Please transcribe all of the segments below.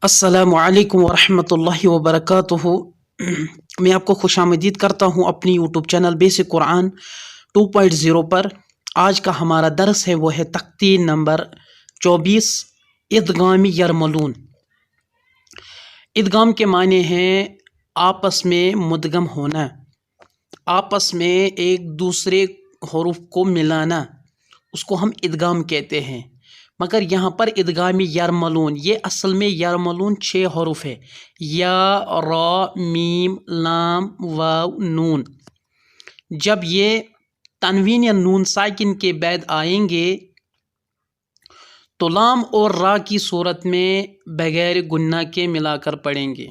السلام علیکم ورحمۃ اللہ وبرکاتہ۔ میں آپ کو خوش آمدید کرتا ہوں اپنی یوٹیوب چینل بیسک قرآن 2.0 پر۔ آج کا ہمارا درس ہے وہ ہے تختی نمبر 24 ادغام یرملون۔ ادغام کے معنی ہیں آپس میں مدغم ہونا، آپس میں ایک دوسرے حروف کو ملانا، اس کو ہم ادغام کہتے ہیں۔ مگر یہاں پر ادغام یرملون، یہ اصل میں یرملون 6 حروف ہے، یا را میم لام واو نون۔ جب یہ تنوین یا نون ساکن کے بعد آئیں گے تو لام اور را کی صورت میں بغیر گنہ کے ملا کر پڑھیں گے۔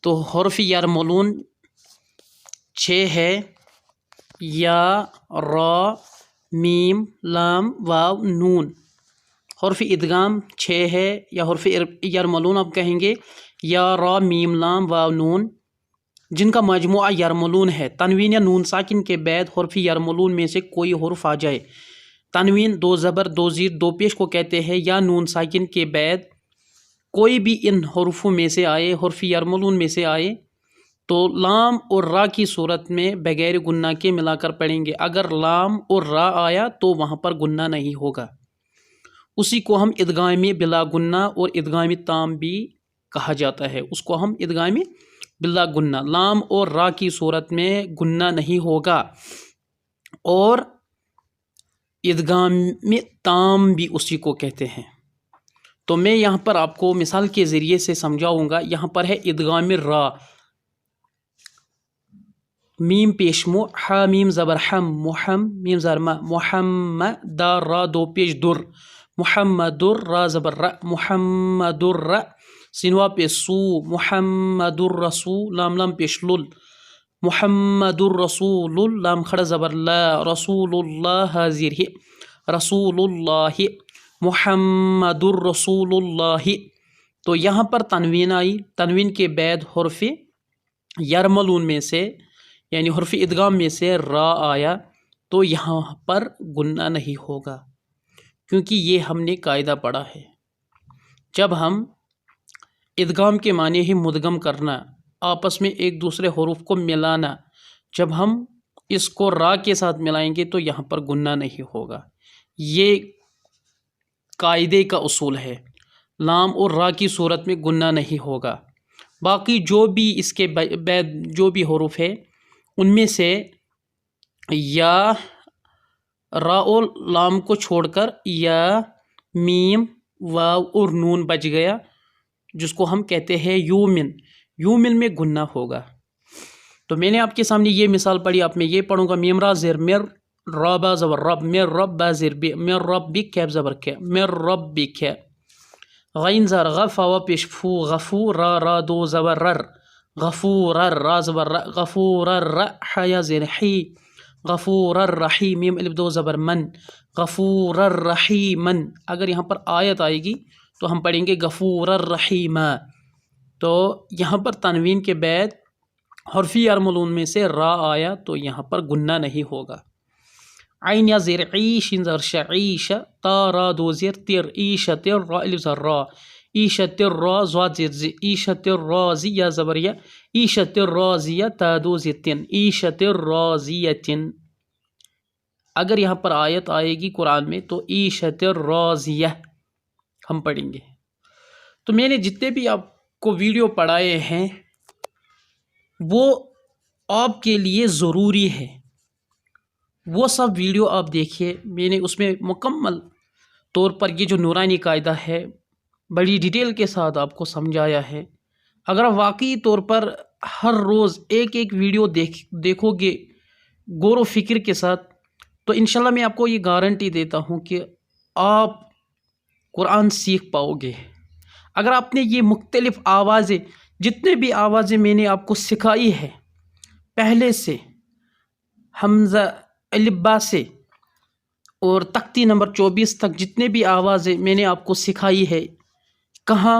تو حرف یرملون 6 ہے، یا را میم لام واو نون۔ حرف ادغام 6 ہے، یا حرف یرملون آپ کہیں گے، یا را میم لام واو نون، جن کا مجموعہ یرملون ہے۔ تنوین یا نون ساکن کے بعد حرف یرملون میں سے کوئی حرف آ جائے، تنوین 2 زبر 2 زیر 2 پیش کو کہتے ہیں، یا نون ساکن کے بعد کوئی بھی ان حروفوں میں سے آئے، حرف یرملون میں سے آئے، تو لام اور را کی صورت میں بغیر گنہ کے ملا کر پڑھیں گے۔ اگر لام اور را آیا تو وہاں پر گنہ نہیں ہوگا، اسی کو ہم ادغام بلا گنہ اور ادغام تام بھی کہا جاتا ہے۔ اس کو ہم ادغام بلا گنہ، لام اور را کی صورت میں گنہ نہیں ہوگا، اور ادغام تام بھی اسی کو کہتے ہیں۔ تو میں یہاں پر آپ کو مثال کے ذریعے سے سمجھاؤں گا۔ یہاں پر ہے ادغام را، میم پیش مو، ح میم زبر حم، محم میم زبر محمد، دار را 2 پیش در، محمد را زبر ر، محمد ر، سینوا پیش سو، محمد الرسول، لام لام پیش لل، محمد الرسول، لام کھڑا زبر لا، رسول اللہ زیر ہی، رسول اللہ، محمد الرسول اللہ۔ تو یہاں پر تنوین آئی، تنوین کے بعد حرف یرملون میں سے یعنی حرف ادغام میں سے را آیا، تو یہاں پر گنہ نہیں ہوگا، کیونکہ یہ ہم نے قاعدہ پڑھا ہے۔ جب ہم ادغام کے معنی ہی مدغم کرنا، آپس میں ایک دوسرے حروف کو ملانا، جب ہم اس کو را کے ساتھ ملائیں گے تو یہاں پر گنہ نہیں ہوگا۔ یہ قاعدے کا اصول ہے، لام اور را کی صورت میں گنہ نہیں ہوگا۔ باقی جو بھی اس کے بعد جو بھی حروف ہے، ان میں سے یا را اور لام کو چھوڑ کر یا میم واو اور نون بچ گیا، جس کو ہم کہتے ہیں یومن، یومن میں گنہ ہوگا۔ تو میں نے آپ کے سامنے یہ مثال پڑھی، آپ میں یہ پڑھوں گا، میم را زیر مر، را با زبر رب، مر رب با زیر بی، مر رب بی کیب زبر کے، مر رب بی کے، غین زر غف و پیش فو، غفور را را 2 زبر رر، غفور را زبر ر، غفور ر، حیا زیر حی، غفور الرحیم، میم الف 2 زبر من، غفور الرحیمن۔ اگر یہاں پر آیت آئے گی تو ہم پڑھیں گے غفور الرحیم۔ تو یہاں پر تنوین کے بعد حرف یرملون میں سے را آیا تو یہاں پر گنہ نہیں ہوگا۔ عین یا زیر عیش زر شعیش، تا را 2 زیر تر، عیشت را الف زر را، عیشت را زواد زیر زی، عیشت الرازی یا زبر یا، عیشت الرازیہ تا 2 زیر تن، عیشت الرازیتن۔ اگر یہاں پر آیت آئے گی قرآن میں تو عیشت الرازیہ ہم پڑھیں گے۔ تو میں نے جتنے بھی آپ کو ویڈیو پڑھائے ہیں وہ آپ کے لیے ضروری ہے، وہ سب ویڈیو آپ دیکھیے۔ میں نے اس میں مکمل طور پر یہ جو نورانی قاعدہ ہے بڑی ڈیٹیل کے ساتھ آپ کو سمجھایا ہے۔ اگر آپ واقعی طور پر ہر روز ایک ایک ویڈیو دیکھو گے غور و فکر کے ساتھ، تو انشاءاللہ میں آپ کو یہ گارنٹی دیتا ہوں کہ آپ قرآن سیکھ پاؤ گے۔ اگر آپ نے یہ مختلف آوازیں، جتنے بھی آوازیں میں نے آپ کو سکھائی ہے پہلے سے، حمزہ الف با سے اور تختی نمبر 24 تک جتنے بھی آوازیں میں نے آپ کو سکھائی ہے، کہاں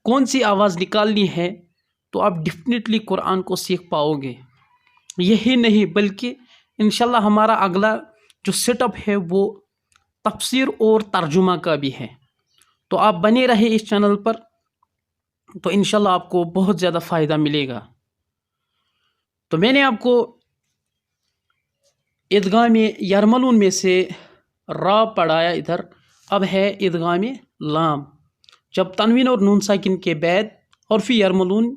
کون سی آواز نکالنی ہے، تو آپ ڈیفینیٹلی قرآن کو سیکھ پاؤ گے۔ یہی نہیں بلکہ انشاءاللہ ہمارا اگلا جو سیٹ اپ ہے وہ تفسیر اور ترجمہ کا بھی ہے۔ تو آپ بنے رہے اس چینل پر، تو انشاءاللہ آپ کو بہت زیادہ فائدہ ملے گا۔ تو میں نے آپ کو ادغام یرملون میں سے را پڑھایا ادھر، اب ہے ادغام لام۔ جب تنوین اور نون ساکن کے بعد حرف یرملون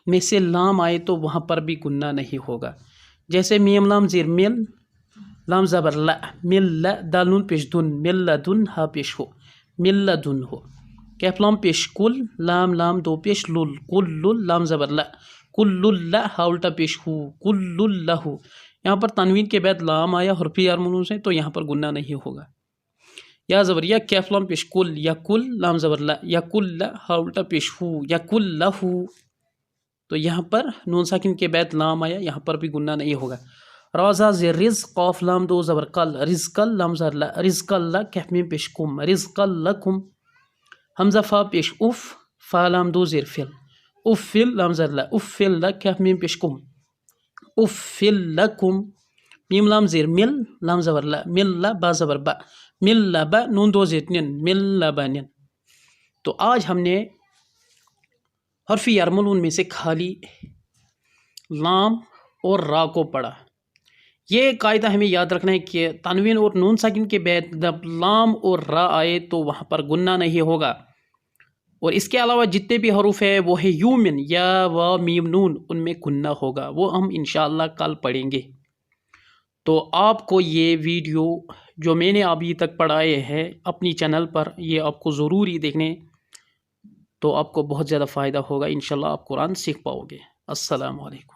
میں سے لام آئے تو وہاں پر بھی گناہ نہیں ہوگا۔ جیسے میم لام زیر مل، لام زبر ل، مل ل، دال نون پیش دن، مل لدن، ہا پیش ہو، مل لدن ہو، کیف لام پیش کل، لام لام دو پیش لل، کل لل، لام زبر ل، کل ل، ہا الٹا پیش ہو، کل لہ۔ یہاں پر تنوین کے بعد لام آیا حرف یرملون سے تو یہاں پر گناہ نہیں ہوگا۔ یا زبر یا، کیف لام پیش کل، یا کل، لام زبر ل، یا کل ل، ہا الٹا پیش ہو، یا کل لہ۔ تو یہاں پر نون ساکن کے بعد لام آیا، یہاں پر بھی گناہ نہیں ہوگا۔ روزہ زیر رزق، قاف لام دو زبر قل، رزق لام زبر ل، رزق ل، کیف میم پیش کم، رزق لکم، حمزہ فا پیش اف، فا لام دو زیر فل، افل لام زبر ل، افل ل، کیف میم پیش کم، افل لکم، میم لام زیر مل، لام زبر ل، مل ل، با زبر با، مل ل با، نون دو زیر نن، مل ل با نن۔ تو آج ہم نے حرف یرملون میں سے خالی لام اور را کو پڑھا۔ یہ قاعدہ ہمیں یاد رکھنا ہے کہ تنوین اور نون ساکن کے بعد جب لام اور را آئے تو وہاں پر گناہ نہیں ہوگا، اور اس کے علاوہ جتنے بھی حروف ہیں وہ ہے یومن، یا و میم نون، ان میں گناہ ہوگا، وہ ہم انشاءاللہ کل پڑھیں گے۔ تو آپ کو یہ ویڈیو جو میں نے ابھی تک پڑھائے ہیں اپنی چینل پر، یہ آپ کو ضروری دیکھنے، تو آپ کو بہت زیادہ فائدہ ہوگا، انشاءاللہ آپ قرآن سیکھ پاؤ گے۔ السلام علیکم۔